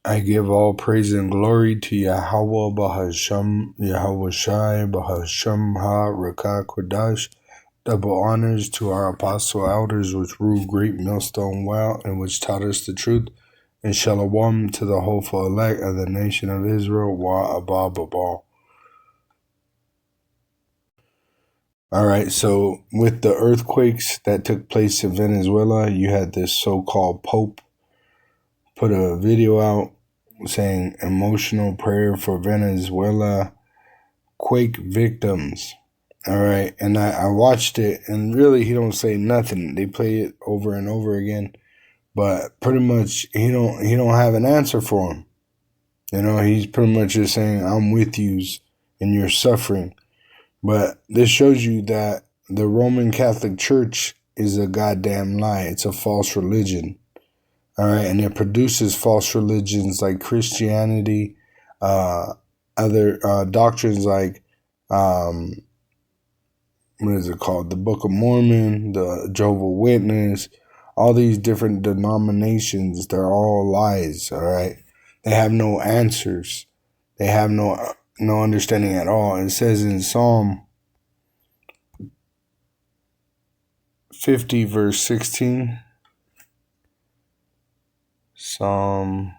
I give all praise and glory to Yahweh Bahasham, Yahweh Shai, Bahasham Ha, Rakah Kodash. Double honors to our apostle elders which rule great millstone well and which taught us the truth. And shalom to the hopeful elect of the nation of Israel, Wa Abba Babal. Alright, so with the earthquakes that took place in Venezuela, you had this so-called Pope put a video out saying emotional prayer for Venezuela quake victims. All right, and I watched it, and really he don't say nothing. They play it over and over again, but pretty much he don't have an answer for him. You know, he's pretty much just saying, "I'm with you in your suffering." But this shows you that the Roman Catholic Church is a goddamn lie. It's a false religion. All right, and it produces false religions like Christianity, other doctrines like, what is it called? The Book of Mormon, the Jehovah's Witness, all these different denominations, they're all lies, all right? They have no answers. They have no understanding at all. It says in Psalm 50, verse 16, Psalm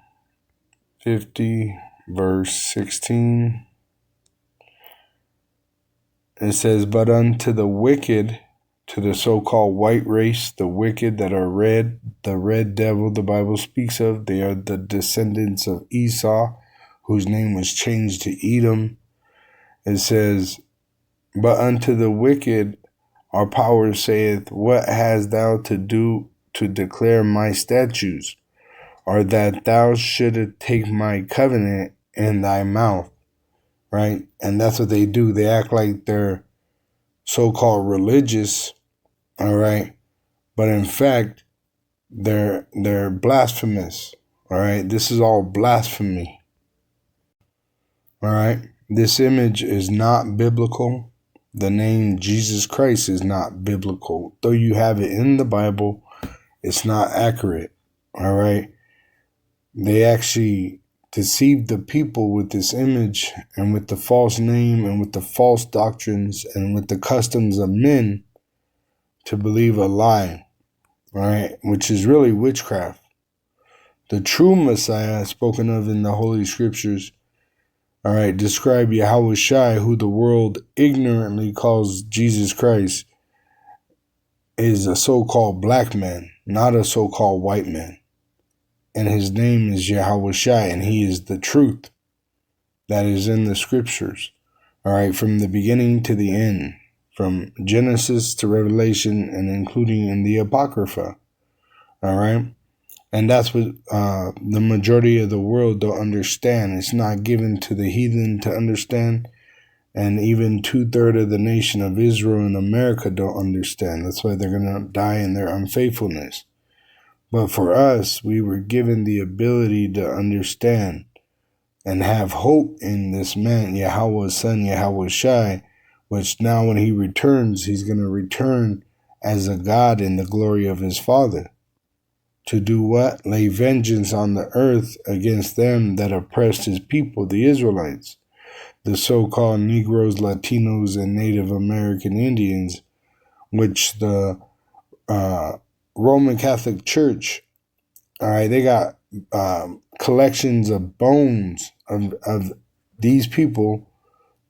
50, verse 16, it says, "But unto the wicked, to the so-called white race, the wicked that are red, the red devil the Bible speaks of, they are the descendants of Esau, whose name was changed to Edom." It says, "But unto the wicked our power saith, What hast thou to do to declare my statutes? Or that thou shouldest take my covenant in thy mouth," right? And that's what they do. They act like they're so-called religious, all right? But in fact, they're blasphemous, all right? This is all blasphemy, all right? This image is not biblical. The name Jesus Christ is not biblical. Though you have it in the Bible, it's not accurate, all right? They actually deceived the people with this image and with the false name and with the false doctrines and with the customs of men to believe a lie, right? Which is really witchcraft. The true Messiah spoken of in the Holy Scriptures, all right, describe Yahweh Shai, who the world ignorantly calls Jesus Christ, is a so-called black man, not a so-called white man. And his name is Yahweh Shai, and he is the truth that is in the Scriptures, all right, from the beginning to the end, from Genesis to Revelation, and including in the Apocrypha, all right? And that's what the majority of the world don't understand. It's not given to the heathen to understand, and even 2/3 of the nation of Israel and America don't understand. That's why they're going to die in their unfaithfulness. But for us, we were given the ability to understand and have hope in this man, Yahweh's son, Yahweh Shai, which now when he returns, he's going to return as a God in the glory of his Father. To do what? Lay vengeance on the earth against them that oppressed his people, the Israelites, the so-called Negroes, Latinos, and Native American Indians, which the Roman Catholic Church, all right, they got collections of bones of these people,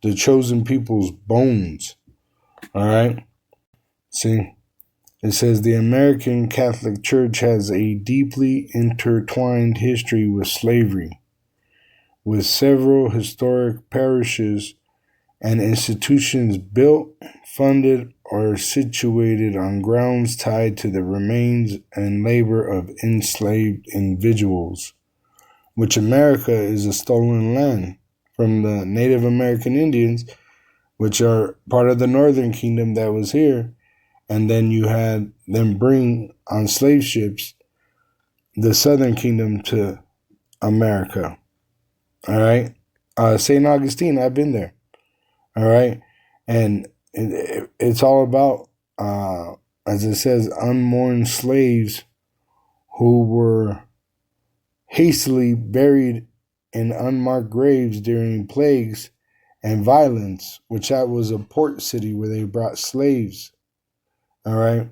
the chosen people's bones, all right? See, it says the American Catholic Church has a deeply intertwined history with slavery, with several historic parishes and institutions built, funded, or situated on grounds tied to the remains and labor of enslaved individuals, which America is a stolen land from the Native American Indians, which are part of the Northern Kingdom that was here. And then you had them bring on slave ships the Southern Kingdom to America. All right. St. Augustine, I've been there. All right. And it's all about, as it says, unmourned slaves who were hastily buried in unmarked graves during plagues and violence, which that was a port city where they brought slaves. All right.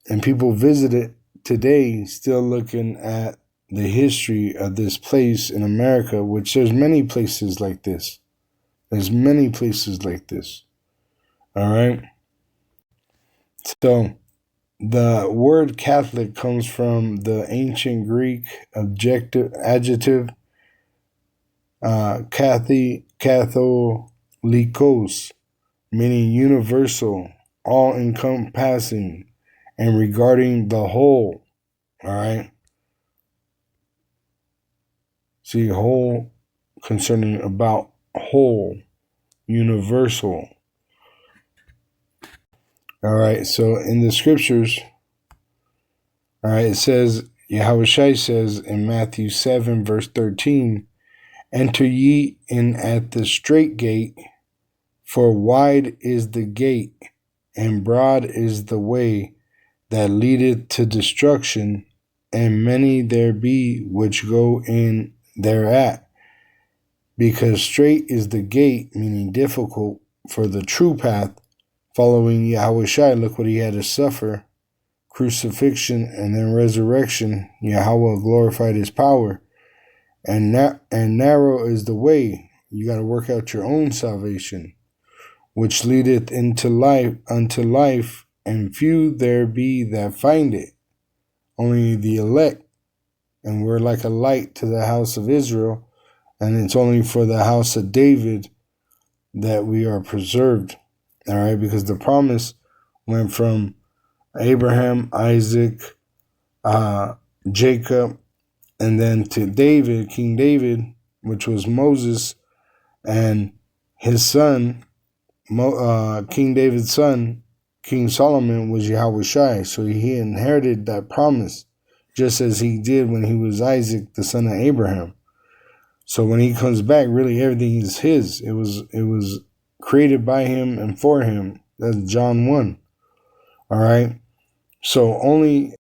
And people visit it today, still looking at the history of this place in America, which there's many places like this. There's many places like this. All right. So the word Catholic comes from the ancient Greek adjective katholikos, meaning universal, all-encompassing, and regarding the whole. All right. See, whole concerning about whole, universal. All right. So in the scriptures, all right, it says, Yahushua says in Matthew 7, verse 13, enter ye in at the straight gate, for wide is the gate, and broad is the way that leadeth to destruction, and many there be which go in thereat. Because straight is the gate, meaning difficult, for the true path, following Yahushua. Look what he had to suffer. Crucifixion and then resurrection. Yahweh glorified his power. And narrow is the way. You got to work out your own salvation, which leadeth unto life, and few there be that find it. Only the elect. And we're like a light to the house of Israel. And it's only for the house of David that we are preserved. All right, because the promise went from Abraham, Isaac, Jacob, and then to David, King David, which was Moses, and his son, King David's son, King Solomon, was Yahushua. So he inherited that promise, just as he did when he was Isaac, the son of Abraham. So when he comes back, really everything is his. It was created by him and for him. That's John 1. All right. So only